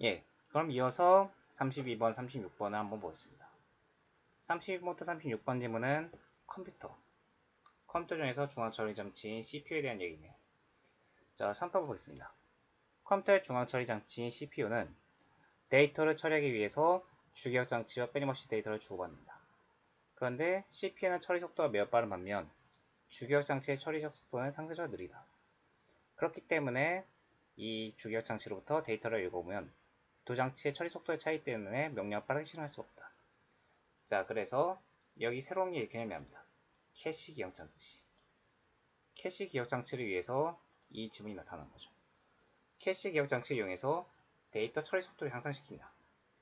예, 그럼 이어서 32번, 36번을 한번 보겠습니다. 32번부터 36번 질문은 컴퓨터 중에서 중앙처리 장치인 CPU에 대한 얘기네요. 자, 처음 보겠습니다. 컴퓨터의 중앙처리 장치인 CPU는 데이터를 처리하기 위해서 주기억 장치와 끊임없이 데이터를 주고받는다. 그런데 CPU는 처리 속도가 매우 빠른 반면 주기억 장치의 처리 속도는 상대적으로 느리다. 그렇기 때문에 이 주기억 장치로부터 데이터를 읽어보면 두 장치의 처리 속도의 차이 때문에 명령을 빠르게 실행할 수 없다. 자, 그래서 여기 새로운 게 개념이 합니다. 캐시 기억 장치. 캐시 기억 장치를 위해서 이 지문이 나타나는 거죠. 캐시 기억 장치를 이용해서 데이터 처리 속도를 향상시킨다.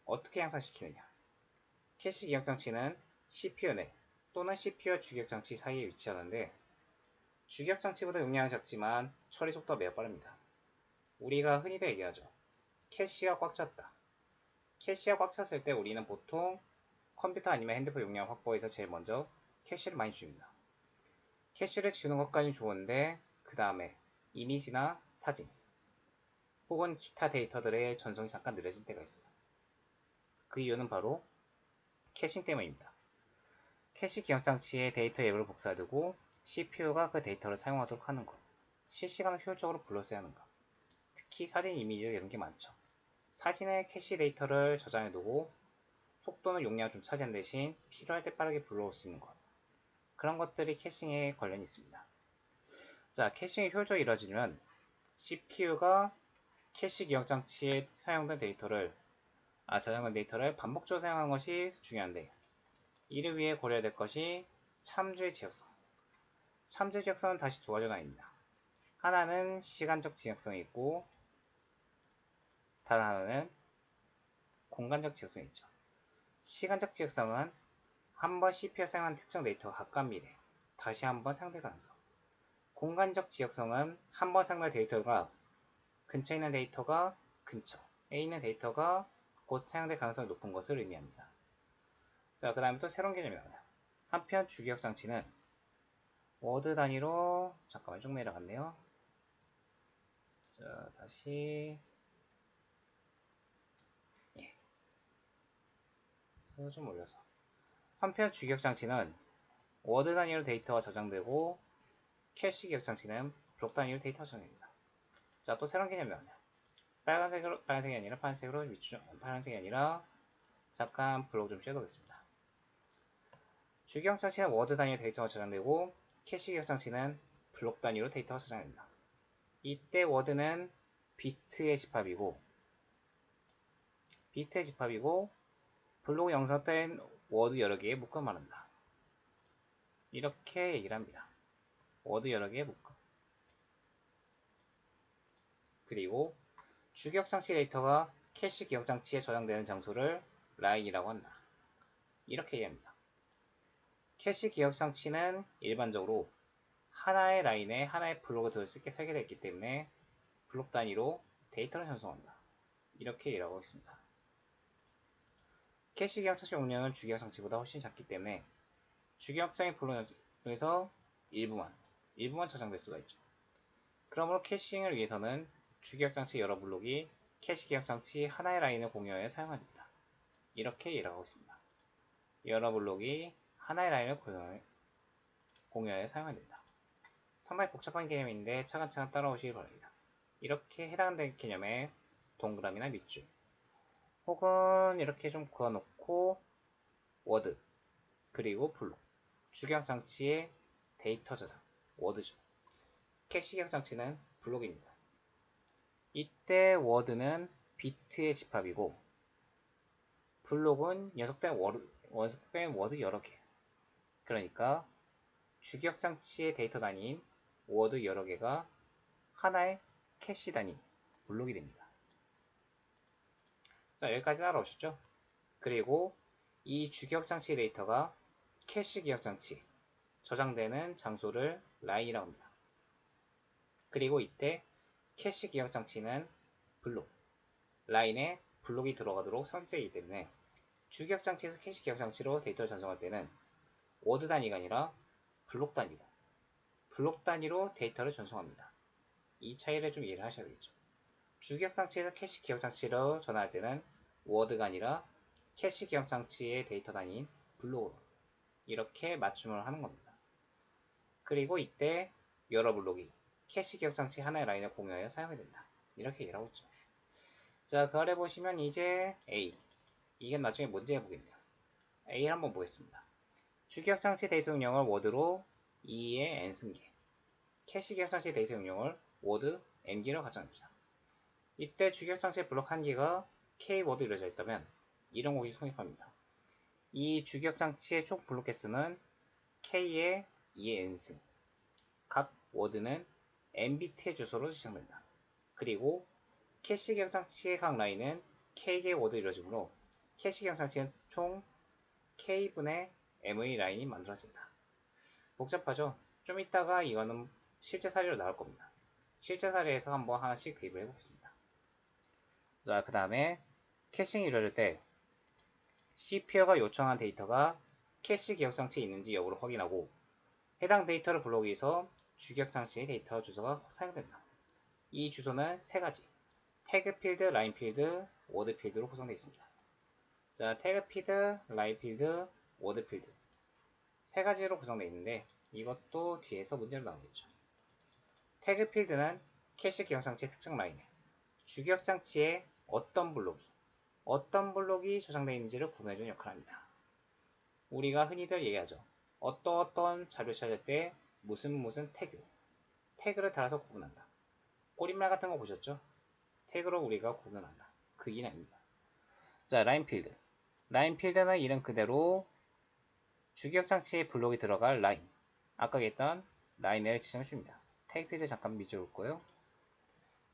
어떻게 향상시키느냐? 캐시 기억 장치는 CPU 내 또는 CPU와 주기억 장치 사이에 위치하는데 주기억 장치보다 용량은 작지만 처리 속도가 매우 빠릅니다. 우리가 흔히들 얘기하죠. 캐시가 꽉 찼다. 캐시가 꽉 찼을 때 우리는 보통 컴퓨터 아니면 핸드폰 용량 확보에서 제일 먼저 캐시를 많이 줍니다. 캐시를 지우는 것까지는 좋은데 그 다음에 이미지나 사진 혹은 기타 데이터들의 전송이 잠깐 느려질 때가 있어요. 그 이유는 바로 캐싱 때문입니다. 캐시 기억장치에 데이터 앱을 복사해두고 CPU가 그 데이터를 사용하도록 하는 것, 실시간으로 효율적으로 불러써야 하는 것, 특히 사진, 이미지 이런 게 많죠. 사진에 캐시 데이터를 저장해두고 속도는 용량을 좀 차지한 대신 필요할 때 빠르게 불러올 수 있는 것, 그런 것들이 캐싱에 관련이 있습니다. 자, 캐싱이 효율적으로 이루어지려면 CPU가 캐시 기억 장치에 사용된 데이터를 저장한 데이터를 반복적으로 사용하는 것이 중요한데 이를 위해 고려해야 될 것이 참조의 지역성. 참조의 지역성은 다시 두 가지가 나뉩니다. 하나는 시간적 지역성이 있고 다른 하나는 공간적 지역성이 있죠. 시간적 지역성은 한번 CPU에 사용한 특정 데이터가 가까운 미래 다시 한번 사용될 가능성. 공간적 지역성은 한번 사용된 데이터가 근처에 있는 데이터가 근처에 있는 데이터가 곧 사용될 가능성이 높은 것을 의미합니다. 자, 그 다음에 또 새로운 개념이 나와요. 한편 주기억 장치는 워드 단위로 잠깐만 쭉 내려갔네요. 자, 다시 그래서 좀 올려서 한편 주기억 장치는 워드 단위로 데이터가 저장되고 캐시 기억 장치는 블록 단위로 데이터가 저장됩니다. 자, 또 새로운 개념이 나와요. 빨간색이 아니라 파란색으로 파란색이 아니라 잠깐 블록 좀 씌워두겠습니다. 주기억 장치는 워드 단위로 데이터가 저장되고 캐시 기억 장치는 블록 단위로 데이터가 저장됩니다. 이때 워드는 비트의 집합이고 블록 영상된 워드 여러 개의 묶음 말한다. 이렇게 얘기를 합니다. 워드 여러 개의 묶음. 그리고 주기억 장치 데이터가 캐시 기억 장치에 저장되는 장소를 라인이라고 한다. 이렇게 얘기합니다. 캐시 기억 장치는 일반적으로 하나의 라인에 하나의 블록을 들을 게 설계되어 있기 때문에 블록 단위로 데이터를 전송한다. 이렇게 얘기하고 있습니다. 캐시 기억 장치 용량은 주기억 장치보다 훨씬 작기 때문에 주기억 장치 블록 중에서 일부만 저장될 수가 있죠. 그러므로 캐싱을 위해서는 주기억 장치 여러 블록이 캐시 기억 장치 하나의 라인을 공유하여 사용합니다. 이렇게 얘기하고 있습니다. 여러 블록이 하나의 라인을 공유하여 사용합니다. 상당히 복잡한 개념인데 차근차근 따라오시기 바랍니다. 이렇게 해당되는 개념에 동그라미나 밑줄 혹은 이렇게 좀 그어놓고 워드 그리고 블록 주기억 장치의 데이터 저장 워드죠. 캐시 기억 장치는 블록입니다. 이때 워드는 비트의 집합이고 블록은 연속된 워드 여러 개. 그러니까 주기억 장치의 데이터 단위인 워드 여러 개가 하나의 캐시 단위 블록이 됩니다. 자, 여기까지 따라오셨죠? 그리고 이 주기억 장치 데이터가 캐시 기억 장치 저장되는 장소를 라인이라고 합니다. 그리고 이때 캐시 기억 장치는 블록, 라인에 블록이 들어가도록 설정되기 때문에 주기억 장치에서 캐시 기억 장치로 데이터를 전송할 때는 워드 단위가 아니라 블록 단위로 데이터를 전송합니다. 이 차이를 좀 이해를 하셔야 되겠죠. 주기억장치에서 캐시 기억장치로 전환할 때는 워드가 아니라 캐시 기억장치의 데이터 단위인 블록으로 이렇게 맞춤을 하는 겁니다. 그리고 이때 여러 블록이 캐시 기억장치 하나의 라인을 공유하여 사용이 된다. 이렇게 얘기를 하고 있죠. 자, 그 아래 보시면 이제 A. 이게 나중에 뭔지 해보겠네요. A를 한번 보겠습니다. 주기억장치 데이터 용량을 워드로 2의 n승계, 캐시 기억장치 데이터 용량을 워드 m기로 가정합니다. 이때 주기억장치 블록 1개가 k워드 이루어져 있다면 이런 곡이 성립합니다. 이 주기억장치의 총 블록 개수는 k의 2의 n승, 각 워드는 n비트의 주소로 지정된다. 그리고 캐시 기억장치의 각 라인은 k개의 워드 이루어지므로 캐시 기억장치는 총 k분의 m의 라인이 만들어진다. 복잡하죠? 좀 이따가 이거는 실제 사례로 나올 겁니다. 실제 사례에서 한번 하나씩 대입을 해보겠습니다. 자, 그 다음에 캐싱이 이루어질 때 CPU가 요청한 데이터가 캐시 기억장치에 있는지 여부를 확인하고 해당 데이터를 불러오기 위해서 주기억장치의 데이터 주소가 사용된다. 이 주소는 세 가지, 태그 필드, 라인 필드, 워드 필드로 구성되어 있습니다. 자, 태그 필드, 라인 필드, 워드 필드 세 가지로 구성되어 있는데 이것도 뒤에서 문제로 나오겠죠. 태그 필드는 캐시 기억장치의 특정 라인에 주기억장치에 어떤 블록이 저장되어 있는지를 구분해주는 역할을 합니다. 우리가 흔히들 얘기하죠. 어떤 자료 찾을 때 무슨 태그를 달아서 구분한다. 꼬리말 같은 거 보셨죠? 태그로 우리가 구분한다. 그 개념입니다. 자, 라인 필드는 이름 그대로 주기억장치에 블록이 들어갈 라인, 아까 얘기했던 라인을 지정해줍니다. 태그 필드 잠깐 밑줄 긋고요.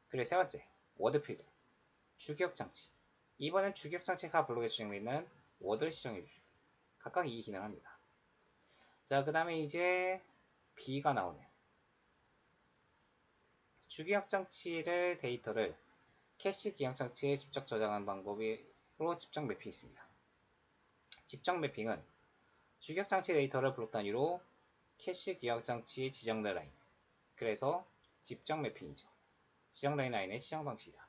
그리고 세 번째, 워드 필드, 주기억장치. 이번엔 주기억장치가 블록에 지정되어 있는 워드를 지정해주죠. 각각 이 기능을 합니다. 자, 그 다음에 이제 B가 나오네요. 주기억장치를 데이터를 캐시 기억장치에 직접 저장하는 방법으로 집적 매핑이 있습니다. 집적 매핑은 주기억장치 데이터를 블록 단위로 캐시 기억장치에 지정된 라인, 그래서 집적 매핑이죠. 지정 라인의 지정 방식이다.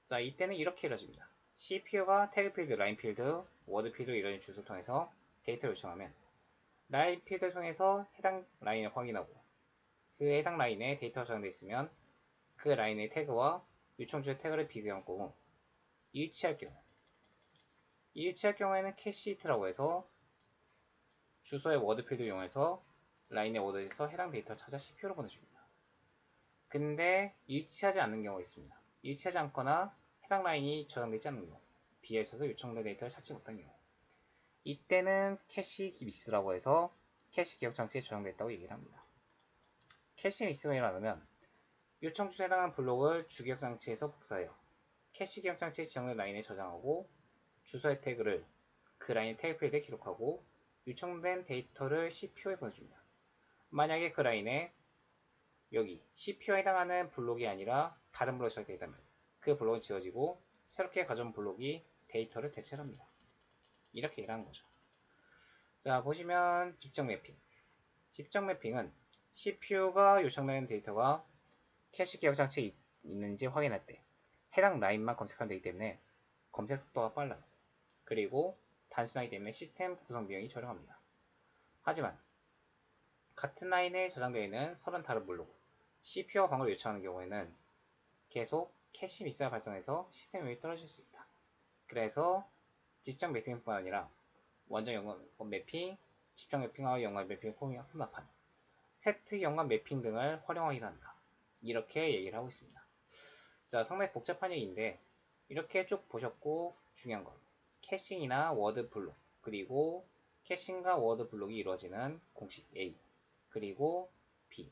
자, 이때는 이렇게 이루어집니다. CPU가 태그 필드, 라인 필드, 워드 필드 이런 주소를 통해서 데이터를 요청하면 라인 필드를 통해서 해당 라인을 확인하고 그 해당 라인에 데이터가 저장되어 있으면 그 라인의 태그와 요청주의 태그를 비교한 경우 일치할 경우에는 캐시 히트라고 해서 주소의 워드 필드를 이용해서 라인의 워드에서 해당 데이터를 찾아 CPU로 보내줍니다. 근데 일치하지 않는 경우가 있습니다. 일치하지 않거나 해당 라인이 저장되지 않는 경우, B에서도 요청된 데이터를 찾지 못한 경우, 이때는 캐시 미스라고 해서 캐시 기억 장치에 저장됐다고 얘기를 합니다. 캐시 미스가 일어나면 요청 주소에 해당하는 블록을 주기억 장치에서 복사해요. 캐시 기억 장치에 지정된 라인에 저장하고 주소의 태그를 그 라인의 태그 필드에 기록하고 요청된 데이터를 CPU에 보내줍니다. 만약에 그 라인에 여기 CPU에 해당하는 블록이 아니라 다른 블록이 저장되어 있다면 그 블록은 지워지고 새롭게 가져온 블록이 데이터를 대체합니다. 이렇게 일하는 거죠. 자, 보시면 집적 매핑. 집적 매핑은 CPU가 요청되는 데이터가 캐시 기억 장치에 있는지 확인할 때 해당 라인만 검색하면 되기 때문에 검색 속도가 빨라요. 그리고 단순하기 때문에 시스템 구성 비용이 저렴합니다. 하지만 같은 라인에 저장되어 있는 서른 다른 블록, CPU가 방어를 요청하는 경우에는 계속 캐시 미스가 발생해서 시스템 효율이 떨어질 수 있다. 그래서 집적 매핑뿐 아니라 원전 연관 매핑, 집적 매핑과 연관 매핑을 혼합한 세트 연관 매핑 등을 활용하기도 한다. 이렇게 얘기를 하고 있습니다. 자, 상당히 복잡한 얘기인데 이렇게 쭉 보셨고 중요한 건 캐싱이나 워드 블록, 그리고 캐싱과 워드 블록이 이루어지는 공식 A, 그리고 B.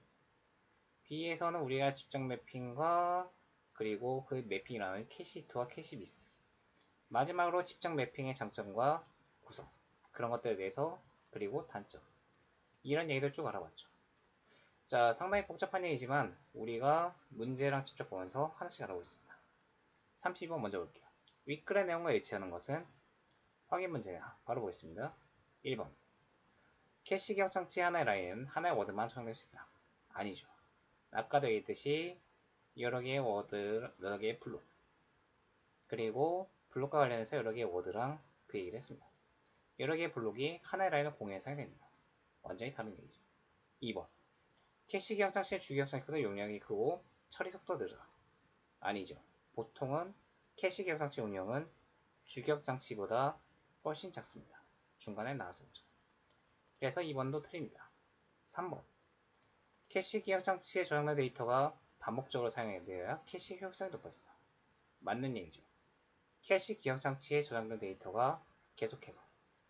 B에서는 우리가 집적 매핑과 그리고 그 매핑이라는 캐시 히트와 캐시 미스. 마지막으로 집적 매핑의 장점과 구성, 그런 것들에 대해서, 그리고 단점, 이런 얘기들 쭉 알아봤죠. 자, 상당히 복잡한 얘기지만 우리가 문제랑 직접 보면서 하나씩 알아보겠습니다. 32번 먼저 볼게요. 윗글의 내용과 일치하는 것은 확인 문제야. 바로 보겠습니다. 1번. 캐시 기억 장치 하나의 라인은 하나의 워드만 저장될 수 있다. 아니죠. 아까도 얘기했듯이 여러 개의 워드, 여러 개의 블록. 그리고 블록과 관련해서 여러 개의 워드랑 그 얘기를 했습니다. 여러 개의 블록이 하나의 라인을 공유해서 해야 됩니다. 완전히 다른 얘기죠. 2번. 캐시 기억 장치의 주기억 장치보다 용량이 크고 처리 속도가 느리다. 아니죠. 보통은 캐시 기억 장치 운영은 주기억 장치보다 훨씬 작습니다. 중간에 나왔었죠. 그래서 2번도 틀립니다. 3번. 캐시 기억 장치에 저장된 데이터가 반복적으로 사용되어야 캐시 효율성이 높아진다. 맞는 얘기죠. 캐시 기억 장치에 저장된 데이터가 계속해서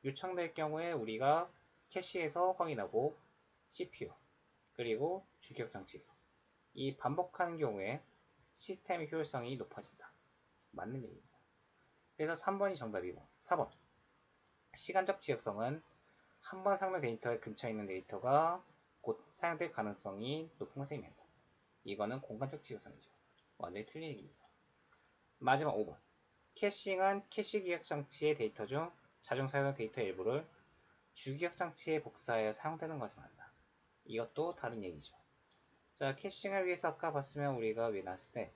요청될 경우에 우리가 캐시에서 확인하고 CPU 그리고 주기억 장치에서 이 반복하는 경우에 시스템의 효율성이 높아진다. 맞는 얘기입니다. 그래서 3번이 정답이고 4번. 시간적 지역성은 한 번 사용된 데이터의 근처에 있는 데이터가 곧 사용될 가능성이 높은 것을 의미한다. 이거는 공간적 지역성이죠. 완전히 틀린 얘기입니다. 마지막 5번. 캐싱은 캐시 기억 장치의 데이터 중 자주 사용된 데이터의 일부를 주기억 장치에 복사하여 사용되는 것을 말한다. 이것도 다른 얘기죠. 자, 캐싱을 위해서 아까 봤으면 우리가 위에 나왔을 때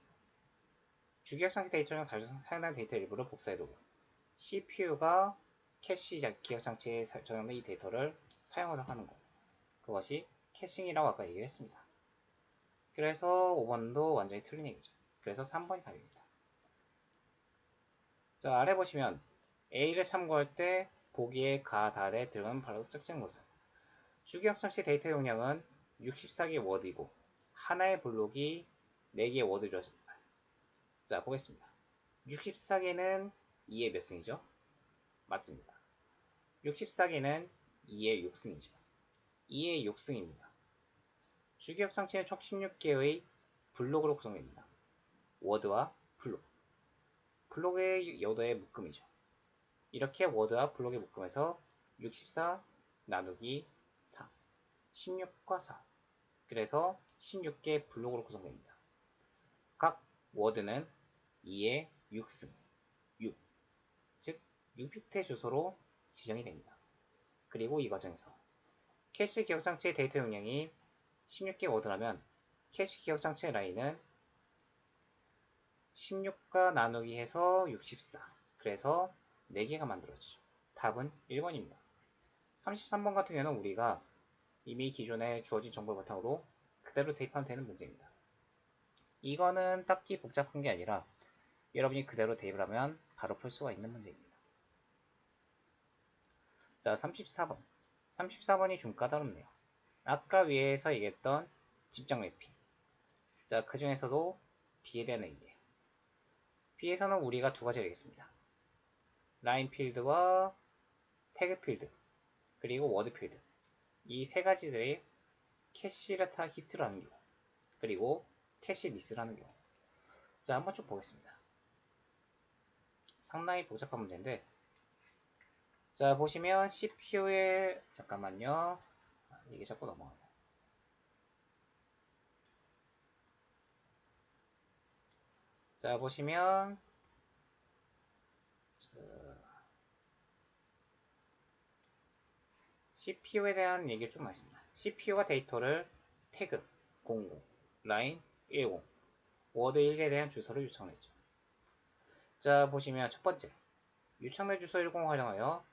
주기억 장치 데이터 중 자주 사용되는 데이터 일부를 복사해두고 CPU가 캐시 기억 장치에 저장된 이 데이터를 사용하도록 하는 것. 그것이 캐싱이라고 아까 얘기를 했습니다. 그래서 5번도 완전히 틀린 얘기죠. 그래서 3번이 답입니다. 자, 아래 보시면 A를 참고할 때 보기에 가, 달에 들어가는 바로 특징 모습. 주기억 장치 데이터 용량은 64개 워드이고 하나의 블록이 4개의 워드로 이루어집니다. 자, 보겠습니다. 64개는 2의 몇 승이죠? 맞습니다. 64개는 2의 6승이죠. 2의 6승입니다. 주기억 장치는 총 16개의 블록으로 구성됩니다. 워드와 블록. 블록의 여도의 묶음이죠. 이렇게 워드와 블록의 묶음에서 64 나누기 4, 16과 4. 그래서 16개 블록으로 구성됩니다. 각 워드는 2의 6승, 6, 즉 6비트의 주소로 지정이 됩니다. 그리고 이 과정에서 캐시 기억 장치의 데이터 용량이 16개 워드라면 캐시 기억 장치의 라인은 16과 나누기 해서 64. 그래서 4개가 만들어지죠. 답은 1번입니다. 33번 같은 경우는 우리가 이미 기존에 주어진 정보를 바탕으로 그대로 대입하면 되는 문제입니다. 이거는 딱히 복잡한 게 아니라 여러분이 그대로 대입을 하면 바로 풀 수가 있는 문제입니다. 자, 34번. 34번이 좀 까다롭네요. 아까 위에서 얘기했던 집적 매핑. 자, 그 중에서도 B에 대한 얘기예요. B에서는 우리가 두 가지를 얘기했습니다. 라인 필드와 태그 필드, 그리고 워드 필드. 이 세 가지들이 캐시를 히트를 하는 경우, 그리고 캐시 미스를 하는 경우. 자, 한번 쭉 보겠습니다. 상당히 복잡한 문제인데, 자, 보시면 CPU에, 잠깐만요. 이게 자꾸 넘어가네. 자, 보시면, CPU에 대한 얘기가 쭉 나있습니다. CPU가 데이터를 태그 00, 라인 10, 워드 1에 대한 주소를 요청했죠. 자, 보시면 첫 번째, 요청된 주소 10을 활용하여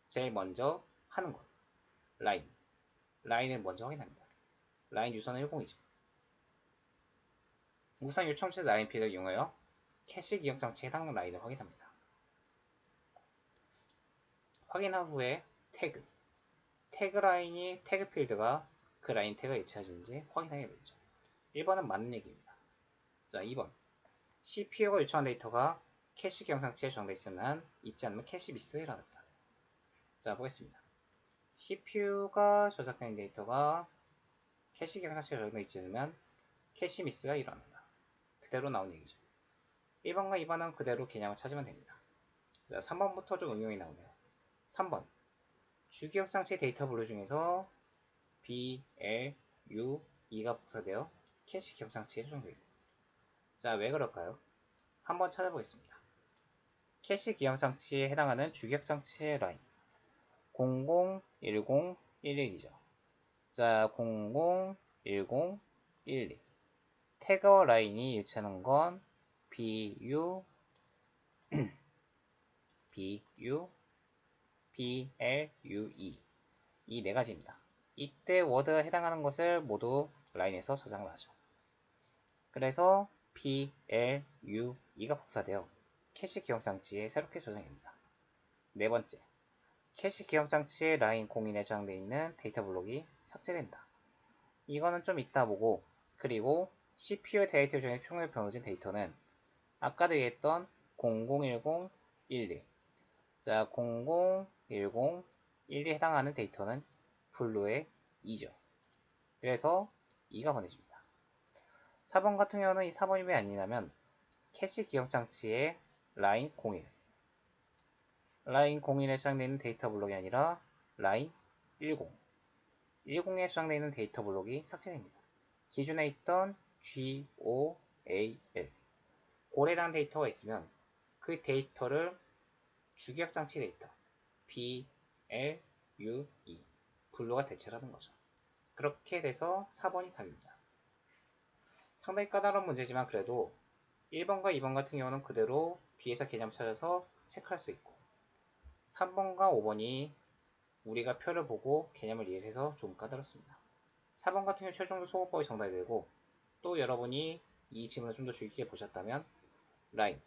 제일 먼저 하는 것. 라인을 먼저 확인합니다. 라인 주소는 10이죠. 우선 요청체 라인 필드를 이용하여 캐시 기억 장치에 해당하는 라인을 확인합니다. 확인한 후에 태그 라인이 태그 필드가 그 라인 태그가 일치하는지 확인하게 되죠. 1번은 맞는 얘기입니다. 자, 2번. CPU가 요청한 데이터가 캐시 기억 장치에 저장되어 있으면 있지 않으면 캐시 미스가 일어났다. 자, 보겠습니다. CPU가 저장된 데이터가 캐시 기억 장치에 저장되어 있지 않으면 캐시 미스가 일어난다. 그대로 나온 얘기죠. 1번과 2번은 그대로 개념을 찾으면 됩니다. 자, 3번부터 좀 응용이 나오네요. 3번. 주기억 장치 데이터 분류 중에서 B, L, U, E가 복사되어 캐시 기억 장치에 저장됩니다. 자, 왜 그럴까요? 한번 찾아보겠습니다. 캐시 기억 장치에 해당하는 주기억 장치의 라인 00, 10, 11이죠. 자, 00, 10, 12. 태그와 라인이 일치하는 건 BU, BU, BLUE 이 네 가지입니다. 이때 워드에 해당하는 것을 모두 라인에서 저장을 하죠. 그래서 BLUE가 복사되어 캐시 기억장치에 새롭게 저장됩니다. 네 번째, 캐시 기억장치의 라인 공인에 저장되어 있는 데이터 블록이 삭제된다. 이거는 좀 이따 보고, 그리고 CPU의 데이터 중에 총으로 변호진 데이터는 아까도 얘기했던 001011 자, 0010 1에 해당하는 데이터는 블루의 2죠. 그래서 2가 보내집니다. 4번 같은 경우는 이 4번이 왜 아니냐면 캐시 기억장치의 라인 01 라인 01에 저장되어 있는 데이터 블록이 아니라 라인 10 10에 저장되어 있는 데이터 블록이 삭제됩니다. 기존에 있던 GOAL 골에 해당하는 데이터가 있으면 그 데이터를 주기억장치 데이터 BLUE 블루가 대체를 하는 거죠. 그렇게 돼서 4번이 답입니다. 상당히 까다로운 문제지만 그래도 1번과 2번 같은 경우는 그대로 B에서 개념 찾아서 체크할 수 있고 3번과 5번이 우리가 표를 보고 개념을 이해해서 좀 까다롭습니다. 4번 같은 경우 최종적 소거법이 정답이 되고 또 여러분이 이 지문을 좀 더 주의 깊게 보셨다면 라인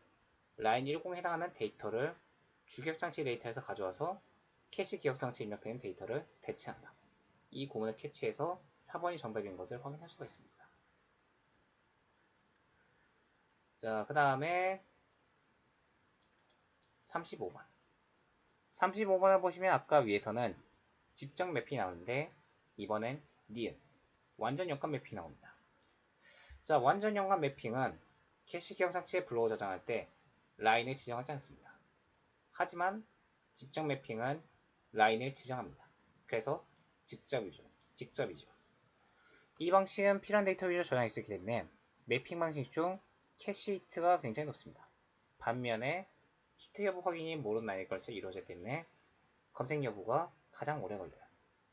10에 해당하는 데이터를 주기억장치 데이터에서 가져와서 캐시 기억장치에 입력되는 데이터를 대체한다. 이 구문을 캐치해서 4번이 정답인 것을 확인할 수가 있습니다. 자, 그 다음에 35번. 35번을 보시면 아까 위에서는 집적 매핑이 나오는데 이번엔 니은, 완전 연관 매핑이 나옵니다. 자, 완전 연관 매핑은 캐시 기억장치에 블록을 저장할 때 라인을 지정하지 않습니다. 하지만 집적 매핑은 라인을 지정합니다. 그래서 직접이죠. 이 방식은 필요한 데이터 위주로 저장할 수 있기 때문에 매핑 방식 중 캐시 히트가 굉장히 높습니다. 반면에 히트 여부 확인이 모든 라인에 걸쳐 이루어지기 때문에 검색 여부가 가장 오래 걸려요.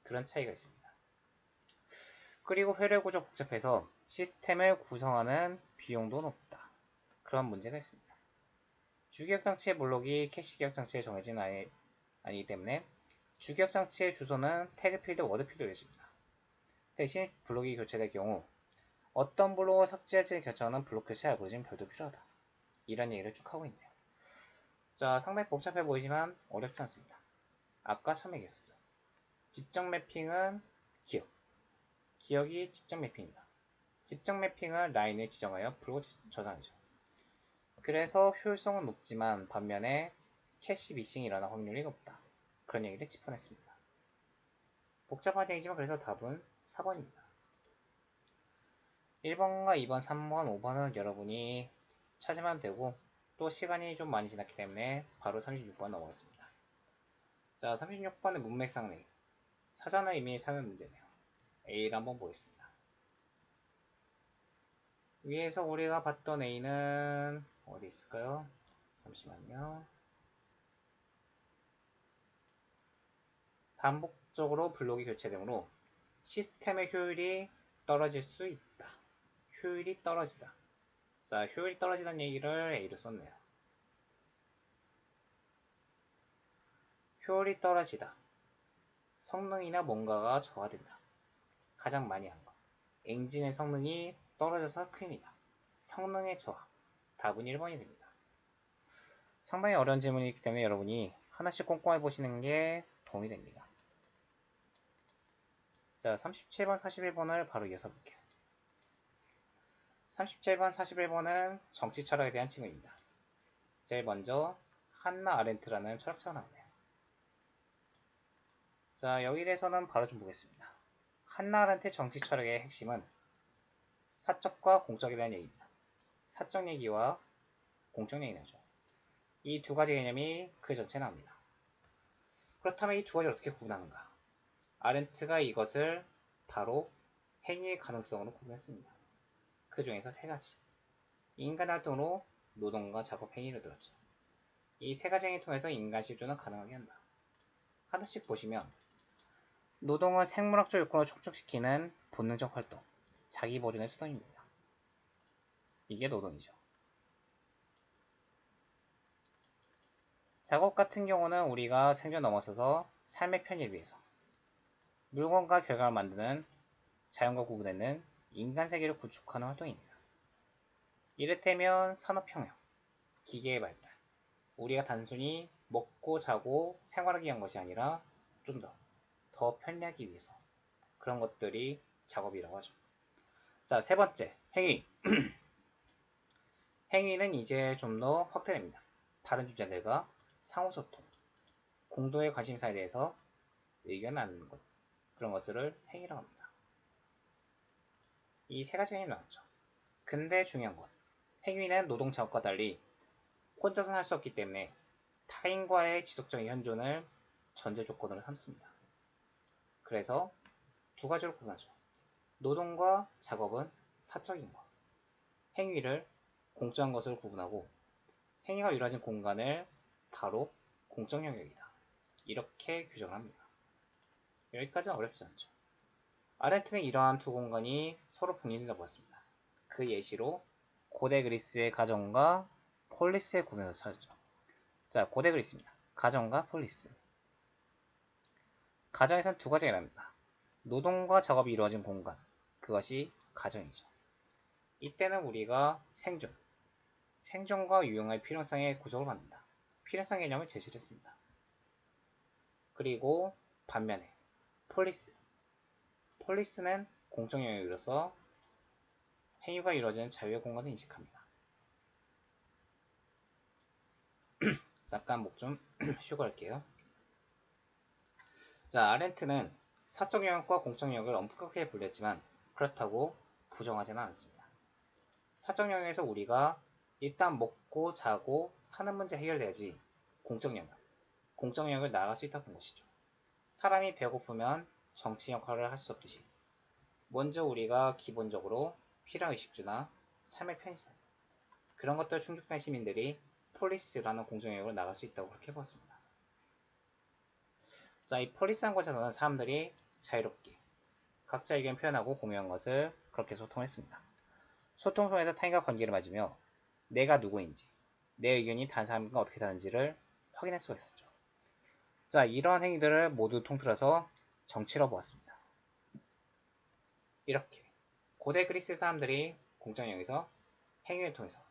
그런 차이가 있습니다. 그리고 회로 구조 복잡해서 시스템을 구성하는 비용도 높다. 그런 문제가 있습니다. 주기억장치의 블록이 캐시 기억장치에 정해진 아니기 때문에 주기억장치의 주소는 태그 필드 워드 필드로 이루어집니다. 대신 블록이 교체될 경우 어떤 블록을 삭제할지 결정하는 블록 교체 알고리즘 별도 필요하다. 이런 얘기를 쭉 하고 있네요. 자, 상당히 복잡해 보이지만 어렵지 않습니다. 아까 처음 얘기했었죠. 집적 매핑은 기억이 집적 매핑입니다. 집적 매핑은 라인을 지정하여 블록을 저장하죠. 그래서 효율성은 높지만 반면에 캐시 미싱이 일어날 확률이 높다. 그런 얘기를 짚어냈습니다. 복잡한 얘기지만 그래서 답은 4번입니다. 1번과 2번, 3번, 5번은 여러분이 찾으면 되고 또 시간이 좀 많이 지났기 때문에 바로 36번 넘어갔습니다. 자, 36번은 문맥상리 사전을 이미 찾는 문제네요. A를 한번 보겠습니다. 위에서 우리가 봤던 A는 어디 있을까요? 잠시만요. 반복적으로 블록이 교체되므로 시스템의 효율이 떨어질 수 있다. 효율이 떨어지다. 자, 효율이 떨어지다는 얘기를 A로 썼네요. 효율이 떨어지다. 성능이나 뭔가가 저하된다. 가장 많이 한 거. 엔진의 성능이 떨어져서 큰일이다. 성능의 저하. 답은 1번이 됩니다. 상당히 어려운 질문이기 때문에 여러분이 하나씩 꼼꼼히 보시는 게 도움이 됩니다. 자, 37번, 41번을 바로 이어서 볼게요. 37번, 41번은 정치 철학에 대한 질문입니다. 제일 먼저 한나 아렌트라는 철학자가 나오네요. 자, 여기 대해서는 바로 좀 보겠습니다. 한나 아렌트의 정치 철학의 핵심은 사적과 공적에 대한 얘기입니다. 사적 얘기와 공적 얘기 나오죠. 이 두 가지 개념이 그 전체에 나옵니다. 그렇다면 이 두 가지를 어떻게 구분하는가? 아렌트가 이것을 바로 행위의 가능성으로 구분했습니다. 그 중에서 세 가지. 인간 활동으로 노동과 작업 행위를 들었죠. 이 세 가지 행위를 통해서 인간 실존을 가능하게 한다. 하나씩 보시면 노동은 생물학적 요건을 촉진시키는 본능적 활동, 자기 보존의 수단입니다. 이게 노동이죠. 작업 같은 경우는 우리가 생존 넘어서서 삶의 편의를 위해서 물건과 결과를 만드는 자연과 구분되는 인간 세계를 구축하는 활동입니다. 이를테면 산업혁명, 기계의 발달, 우리가 단순히 먹고 자고 생활하기 위한 것이 아니라 좀 더 편리하기 위해서 그런 것들이 작업이라고 하죠. 자, 세 번째, 행위. 행위는 이제 좀 더 확대됩니다. 다른 주제들과 상호소통, 공동의 관심사에 대해서 의견 나누는 것, 그런 것을 행위라고 합니다. 이 세 가지 행위 나왔죠. 근데 중요한 건 행위는 노동 작업과 달리 혼자서는 할 수 없기 때문에 타인과의 지속적인 현존을 전제 조건으로 삼습니다. 그래서 두 가지로 구분하죠. 노동과 작업은 사적인 것, 행위를 공적인 것으로 구분하고 행위가 이루어진 공간을 바로 공적 영역이다. 이렇게 규정을 합니다. 여기까지는 어렵지 않죠. 아렌트는 이러한 두 공간이 서로 분리된다고 봤습니다. 그 예시로 고대 그리스의 가정과 폴리스의 구분에서 찾았죠. 자, 고대 그리스입니다. 가정과 폴리스. 가정에서는 두 가지가 일어납니다. 노동과 작업이 이루어진 공간, 그것이 가정이죠. 이때는 우리가 생존과 유용의 필요성의 구조를 만든다. 필요성 개념을 제시를 했습니다. 그리고 반면에 폴리스는 공적 영역으로서 행위가 이루어지는 자유의 공간을 인식합니다. 잠깐 목 좀 쉬고 할게요. 자, 아렌트는 사적 영역과 공적 영역을 엄격하게 분류했지만 그렇다고 부정하지는 않습니다. 사적 영역에서 우리가 일단 먹고 자고 사는 문제 해결돼야지 공적 영역을 나아갈 수 있다고 본 것이죠. 사람이 배고프면 정치 역할을 할 수 없듯이 먼저 우리가 기본적으로 필요한 의식주나 삶의 편의성 그런 것들 충족된 시민들이 폴리스라는 공적 영역으로 나갈 수 있다고 그렇게 봤습니다. 자, 이 폴리스한 곳에서는 사람들이 자유롭게 각자 의견 표현하고 공유한 것을 그렇게 소통했습니다. 소통 통해서 타인과 관계를 맺으며 내가 누구인지, 내 의견이 다른 사람과 어떻게 다른지를 확인할 수가 있었죠. 자, 이러한 행위들을 모두 통틀어서 정치로 보았습니다. 이렇게 고대 그리스 사람들이 공적 영역에서 행위를 통해서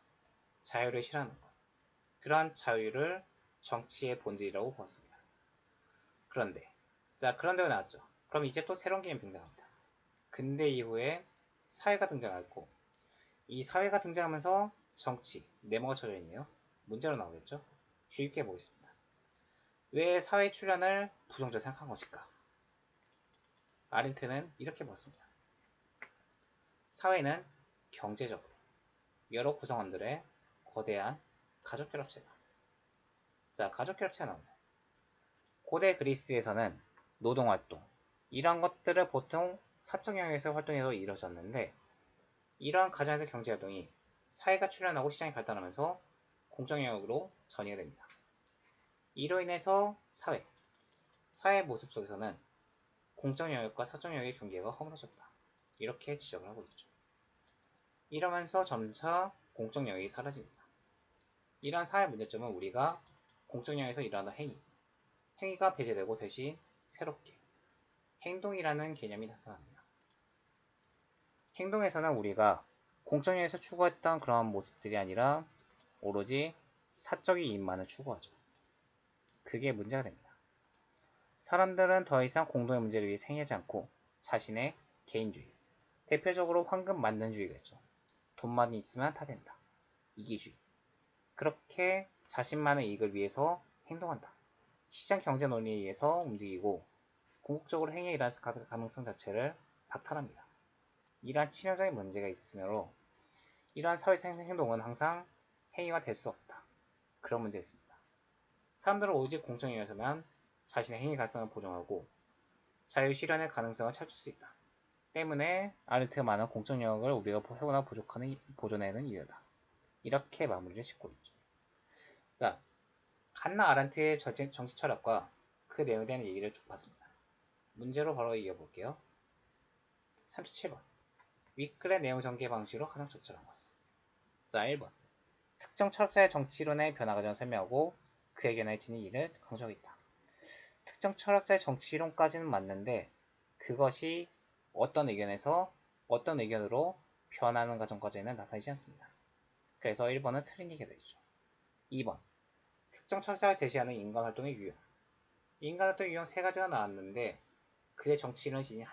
자유를 실현하는 것, 그러한 자유를 정치의 본질이라고 보았습니다. 그런데 왜 나왔죠? 그럼 이제 또 새로운 개념이 등장합니다. 근대 이후에 사회가 등장하고 이 사회가 등장하면서 정치, 네모가 쳐져 있네요. 문제로 나오겠죠? 주의 깊게 보겠습니다. 왜 사회 출현을 부정적으로 생각한 것일까? 아렌트는 이렇게 봤습니다. 사회는 경제적으로 여러 구성원들의 거대한 가족결합체다. 자, 가족결합체가 나옵니다. 고대 그리스에서는 노동활동, 이러한 것들을 보통 사적 영역에서 활동해서 이루어졌는데 이러한 가정에서 경제활동이 사회가 출현하고 시장이 발달하면서 공적 영역으로 전이가 됩니다. 이로 인해서 사회의 모습 속에서는 공적 영역과 사적 영역의 경계가 허물어졌다. 이렇게 지적을 하고 있죠. 이러면서 점차 공적 영역이 사라집니다. 이러한 사회 문제점은 우리가 공적 영역에서 일어나는 행위가 배제되고 대신 새롭게 행동이라는 개념이 나타납니다. 행동에서는 우리가 공적 영역에서 추구했던 그런 모습들이 아니라 오로지 사적인 이익만을 추구하죠. 그게 문제가 됩니다. 사람들은 더 이상 공동의 문제를 위해 행하지 않고 자신의 개인주의, 대표적으로 황금 만능주의겠죠. 돈만 있으면 다 된다. 이기주의. 그렇게 자신만의 이익을 위해서 행동한다. 시장 경제 논리에 의해서 움직이고 궁극적으로 행위에 일어날 가능성 자체를 박탈합니다. 이러한 치명적인 문제가 있으므로 이러한 사회적 행동은 항상 행위가 될 수 없다. 그런 문제가 있습니다. 사람들은 오직 공적 영역에서만 자신의 행위 가능성을 보정하고 자유 실현의 가능성을 찾을 수 있다. 때문에 아르트가 많은 공적 영역을 우리가 해오나 보존해내는 이유다. 이렇게 마무리를 짓고 있죠. 자, 한나 아렌트의 정치 철학과 그 내용에 대한 얘기를 쭉 봤습니다. 문제로 바로 이어볼게요. 37번. 윗글의 내용 전개 방식으로 가장 적절한 것은 자, 1번. 특정 철학자의 정치론의 변화 과정을 설명하고 그의 견해에 지닌 일을 강조하고 있다. 특정 철학자의 정치론까지는 맞는데 그것이 어떤 의견에서 어떤 의견으로 변하는 과정까지는 나타나지 않습니다. 그래서 1번은 틀린 얘기가 되죠. 2번. 특정 철학자가 제시하는 인간 활동의 유형. 인간 활동의 유형 세 가지가 나왔는데 그의 정치론이 지닌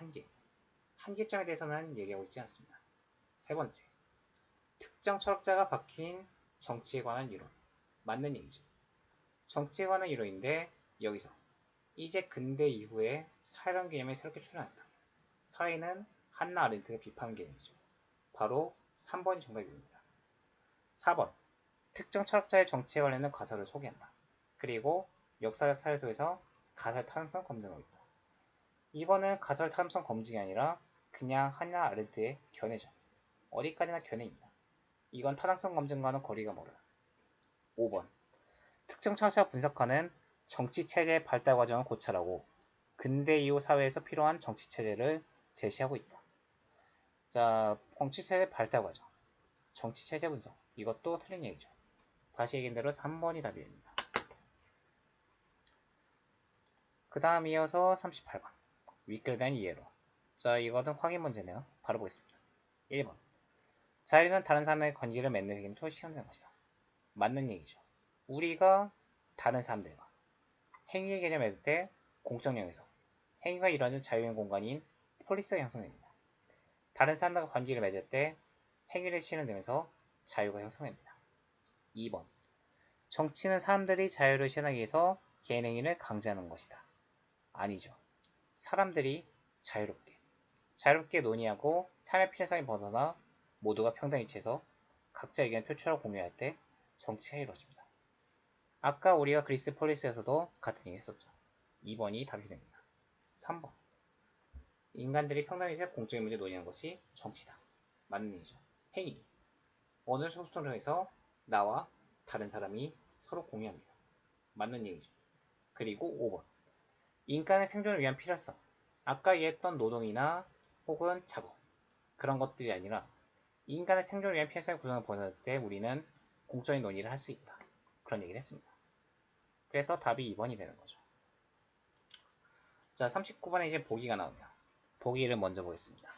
한계점에 대해서는 얘기하고 있지 않습니다. 세 번째. 특정 철학자가 밝힌 정치에 관한 이론. 맞는 얘기죠. 정치에 관한 이론인데 여기서 이제 근대 이후에 사회라는 개념이 새롭게 출현한다. 사회는 한나 아렌트가 비판한 개념이죠. 바로 3번이 정답입니다. 4번. 특정 철학자의 정치에 관련된 가설을 소개한다. 그리고 역사적 사례를 통해서 가설 타당성 검증하고 있다. 이거는 가설 타당성 검증이 아니라 그냥 한나 아렌트의 견해죠. 어디까지나 견해입니다. 이건 타당성 검증과는 거리가 멀어요. 5번. 특정 철학자가 분석하는 정치체제의 발달 과정을 고찰하고 근대 이후 사회에서 필요한 정치체제를 제시하고 있다. 자, 정치체제 발달 과정, 정치체제 분석, 이것도 틀린 얘기죠. 다시 얘기한 대로 3번이 답입니다. 그 다음 이어서 38번. 윗글에 대한 이해로. 자, 이거는 확인 문제네요. 바로 보겠습니다. 1번. 자유는 다른 사람의 권리를 맺는 행위로 실현되는 것이다. 맞는 얘기죠. 우리가 다른 사람들과 행위의 개념을 맺을 때 공적령에서 행위가 이루어진 자유의 공간인 폴리스가 형성됩니다. 다른 사람들과 관계를 맺을 때 행위를 실현되면서 자유가 형성됩니다. 2번. 정치는 사람들이 자유를 실현하기 위해서 개인 행위를 강제하는 것이다. 아니죠. 사람들이 자유롭게 논의하고 삶의 필요성에 벗어나 모두가 평등 위치에서 각자 의견을 표출하고 공유할 때 정치가 이루어집니다. 아까 우리가 그리스 폴리스에서도 같은 얘기 했었죠. 2번이 답이 됩니다. 3번. 인간들이 평등 위치에서 공적인 문제 논의하는 것이 정치다. 맞는 얘기죠. 행위. 어느 소통을 통해서 나와 다른 사람이 서로 공유합니다. 맞는 얘기죠. 그리고 5번. 인간의 생존을 위한 필요성. 아까 얘기했던 노동이나 혹은 작업. 그런 것들이 아니라 인간의 생존을 위한 필요성의 구성을 벗어났을 때 우리는 공적인 논의를 할 수 있다. 그런 얘기를 했습니다. 그래서 답이 2번이 되는 거죠. 자, 39번에 이제 보기가 나오네요. 보기를 먼저 보겠습니다.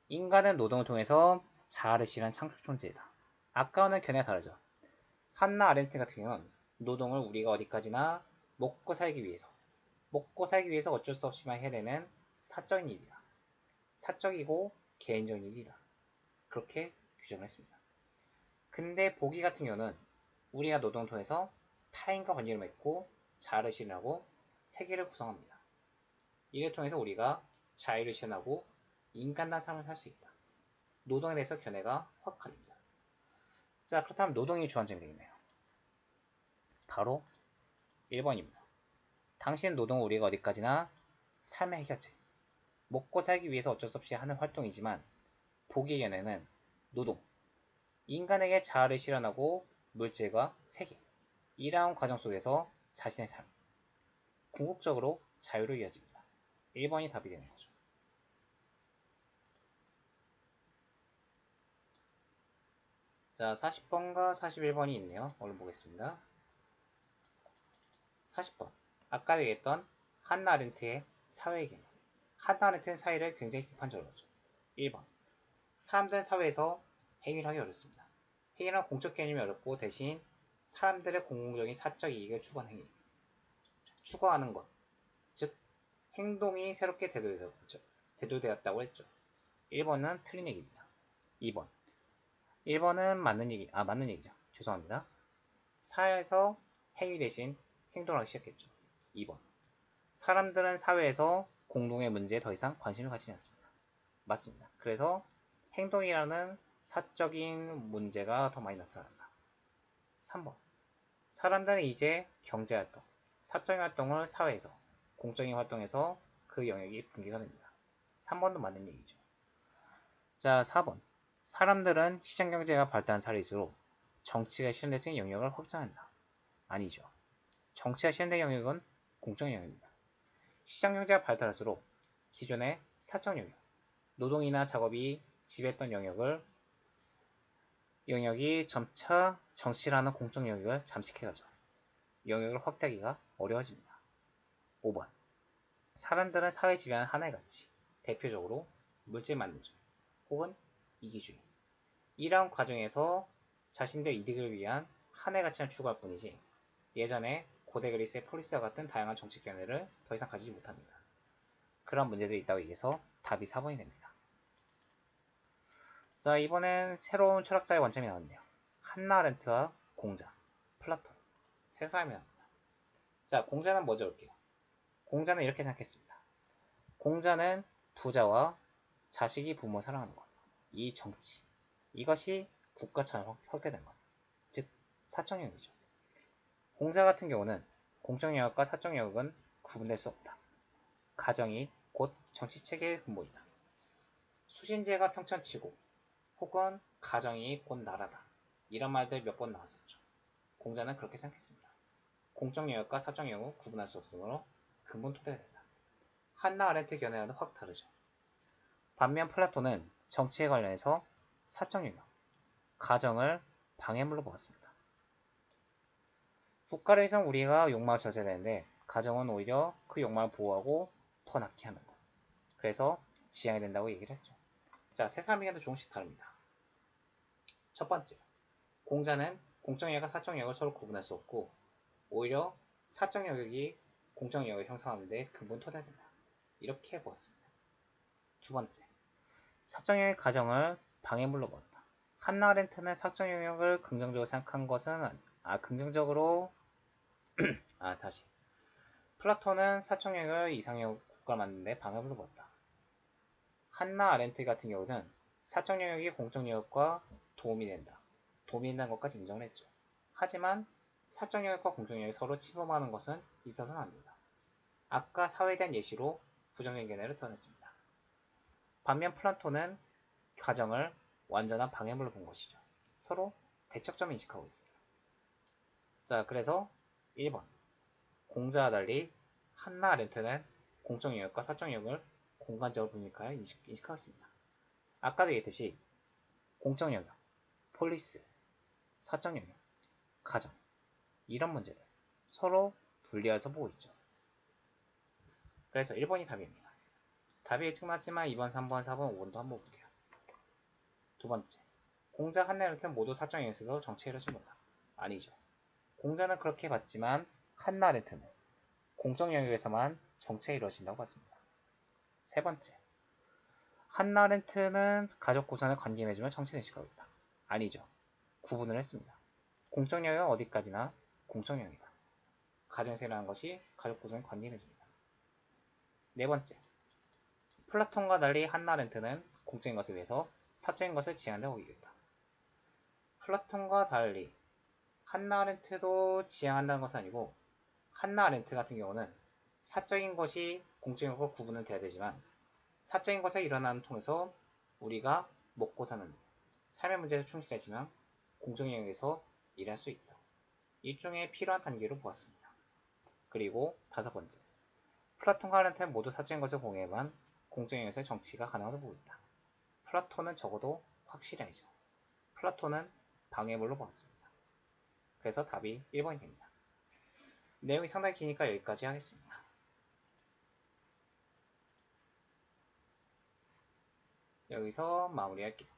인간은 노동을 통해서 자아를 실현한 창조 존재이다. 아까와는 견해가 다르죠. 한나 아렌트 같은 경우는 노동을 우리가 어디까지나 먹고 살기 위해서 어쩔 수 없이만 해야 되는 사적인 일이다. 사적이고 개인적인 일이다. 그렇게 규정을 했습니다. 근데 보기 같은 경우는 우리가 노동을 통해서 타인과 관계를 맺고 자아를 실현하고 세계를 구성합니다. 이를 통해서 우리가 자유를 실현하고 인간다운 삶을 살 수 있다. 노동에 대해서 견해가 확 갈립니다. 자, 그렇다면 노동이 주안점이 되겠네요. 바로 1번입니다. 당신은 노동을 우리가 어디까지나 삶의 해결책, 먹고 살기 위해서 어쩔 수 없이 하는 활동이지만 보기의 견해는 노동, 인간에게 자아를 실현하고 물질과 세계, 이러한 과정 속에서 자신의 삶, 궁극적으로 자유로 이어집니다. 1번이 답이 되는 거죠. 자, 40번과 41번이 있네요. 얼른 보겠습니다. 40번. 아까 얘기했던 한나 아렌트의 사회 개념. 한나 아렌트는 사회를 굉장히 비판적으로 하죠. 1번. 사람들은 사회에서 행위를 하기 어렵습니다. 행위란 공적 개념이 어렵고 대신 사람들의 공공적인 사적 이익을 추구하는 행위. 추구하는 것. 즉, 행동이 새롭게 대두되었다고 했죠. 1번은 틀린 얘기입니다. 2번. 1번은 맞는 얘기죠. 죄송합니다. 사회에서 행위 대신 행동을 하기 시작했죠. 2번. 사람들은 사회에서 공동의 문제에 더 이상 관심을 가지지 않습니다. 맞습니다. 그래서 행동이라는 사적인 문제가 더 많이 나타난다. 3번. 사람들은 이제 경제활동, 사적인 활동을 사회에서, 공적인 활동에서 그 영역이 분개가 됩니다. 3번도 맞는 얘기죠. 자, 4번. 사람들은 시장경제가 발달한 사회일수록 정치가 실현될 수 있는 영역을 확장한다. 아니죠. 정치가 실현된 영역은 공적 영역입니다. 시장경제가 발달할수록 기존의 사적 영역, 노동이나 작업이 지배했던 영역을 영역이 점차 정치라는 공적 영역을 잠식해가죠. 영역을 확대하기가 어려워집니다. 5번. 사람들은 사회 지배하는 하나의 가치, 대표적으로 물질 만능주의 혹은 이기주의. 이러한 과정에서 자신들 이득을 위한 하나의 가치를 추구할 뿐이지 예전에 고대 그리스의 폴리스와 같은 다양한 정책 견해를 더 이상 가지지 못합니다. 그런 문제들이 있다고 얘기해서 답이 4번이 됩니다. 자, 이번엔 새로운 철학자의 관점이 나왔네요. 한나 아렌트와 공자, 플라톤, 세 사람이 나옵니다. 자, 공자는 먼저 볼게요. 공자는 이렇게 생각했습니다. 공자는 부자와 자식이 부모 사랑하는 것, 이 정치, 이것이 국가처럼 확대된 것, 즉 사적영역이죠. 공자 같은 경우는 공적영역과 사적영역은 구분될 수 없다. 가정이 곧 정치체계의 근본이다. 수신제가 평천치고 혹은 가정이 곧 나라다. 이런 말들 몇 번 나왔었죠. 공자는 그렇게 생각했습니다. 공적 영역과 사적 영역은 구분할 수 없으므로 근본 토대가 된다. 한나 아렌트 견해와는 확 다르죠. 반면 플라톤은 정치에 관련해서 사적 영역, 가정을 방해물로 보았습니다. 국가를 위해서 우리가 욕망을 절제해야 되는데 가정은 오히려 그 욕망을 보호하고 더 낫게 하는 것. 그래서 지향이 된다고 얘기를 했죠. 자, 세 사람 의견도 조금씩 다릅니다. 첫 번째, 공자는 공적 영역과 사적 영역을 서로 구분할 수 없고 오히려 사적 영역이 공적 영역을 형성하는 데 근본 토대가 된다. 이렇게 보았습니다. 두 번째, 사적 영역의 가정을 방해물로 보았다. 한나 아렌트는 사적 영역을 긍정적으로 생각한 것은 긍정적으로 다시 플라톤은 사적 영역을 이상형 국가를 만드는데 방해물로 보았다. 한나 아렌트 같은 경우는 사적 영역이 공적 영역과 도움이 된다. 도움이 된다는 것까지 인정을 했죠. 하지만 사적 영역과 공적 영역이 서로 침범하는 것은 있어서는 안 된다. 아까 사회에 대한 예시로 부정적 견해를 드러냈습니다. 반면 플라톤은 가정을 완전한 방해물로 본 것이죠. 서로 대척점을 인식하고 있습니다. 자, 그래서 1번 공자와 달리 한나 아렌트는 공적 영역과 사적 영역을 공간적으로 분립하여 인식하고 있습니다. 아까도 얘기했듯이 공적 영역, 폴리스, 사적 영역, 가정 이런 문제들 서로 분리해서 보고 있죠. 그래서 1번이 답입니다. 답이 일찍 나왔지만 2번, 3번, 4번, 5번도 한번 볼게요. 두 번째, 공자 한나 아렌트는 모두 사적 영역에서도 정치에 이루어진 거다. 아니죠. 공자는 그렇게 봤지만 한나 아렌트는 공적 영역에서만 정치에 이루어진다고 봤습니다. 세 번째, 한나 아렌트는 가족 구성을 관계해주면 정치를 인식하고 있다. 아니죠. 구분을 했습니다. 공적 영역은 어디까지나 공적 영역이다. 가정에서 일어나는 것이 가족 구성에 관계해줍니다. 네 번째, 플라톤과 달리 한나 아렌트는 공적인 것을 위해서 사적인 것을 지향한다고 얘기했다. 플라톤과 달리 한나 아렌트도 지향한다는 것은 아니고 한나 아렌트 같은 경우는 사적인 것이 공적인 것과 구분은 돼야 되지만 사적인 것에 일어나는 통해서 우리가 먹고 사는 삶의 문제에서 충실해지면 공적 영역에서 일할 수 있다. 일종의 필요한 단계로 보았습니다. 그리고 다섯 번째, 플라톤과 아렌트는 모두 사적인 것을 공유해만 공적 영역에서 정치가 가능하다고 보고 있다. 플라톤은 적어도 확실히 아니죠. 플라톤은 방해물로 보았습니다. 그래서 답이 1번이 됩니다. 내용이 상당히 기니까 여기까지 하겠습니다. 여기서 마무리할게요.